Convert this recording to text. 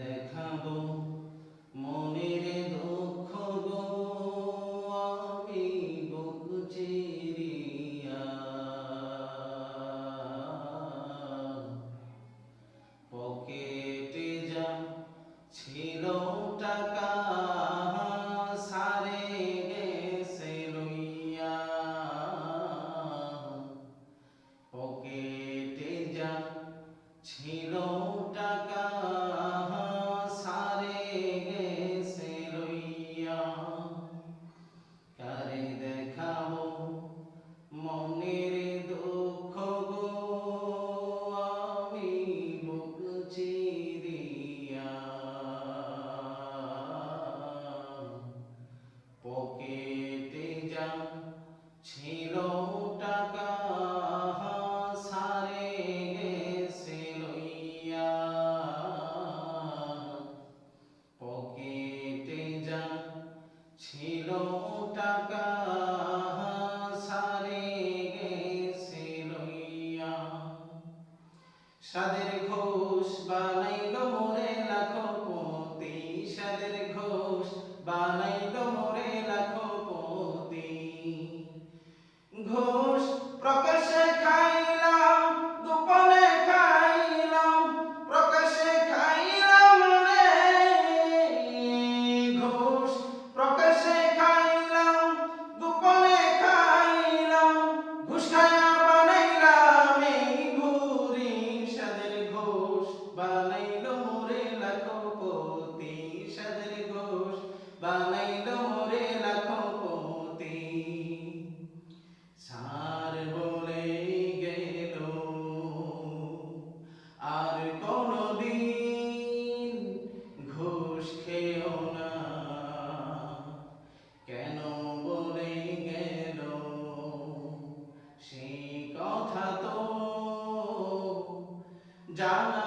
দেখাবো মনের দুঃখ গো আমি বুক চিরিয়া পকেটে যা ছিল টাকা সারে গেছে লইয়া পকেটে যা ছিল টাকা সারে গেছে লইয়া কারে দেখাবো মনের দুঃখ গো আমি বুক চিরিয়া পকেটে যা ছিল টাকা সারে গেছে লইয়া পকেটে যা ছিল টাকা সারে গেছে লইয়া সাদের ঘোষ বানাইল মোরে লাখপতি সাদের ঘোষ বানাইল মোরে লাখপতি ঘোষ প্রকাশে খাইলাম গোপনে খাইলাম প্রকাশে খাইলাম রে ঘোষ প্রকাশে খাইলাম গোপনে খাইলাম ঘুষ খায়া বানাইলাম এই ঘুরি সাদের ঘোষ বানাইল মোরে লাখপতি সাদের ঘোষ বানাইল মোরে লাখপতি সার বলে গেল আর কোনদিন ঘুষ খেও না কেন বলে গেল সেই কথা তো জানা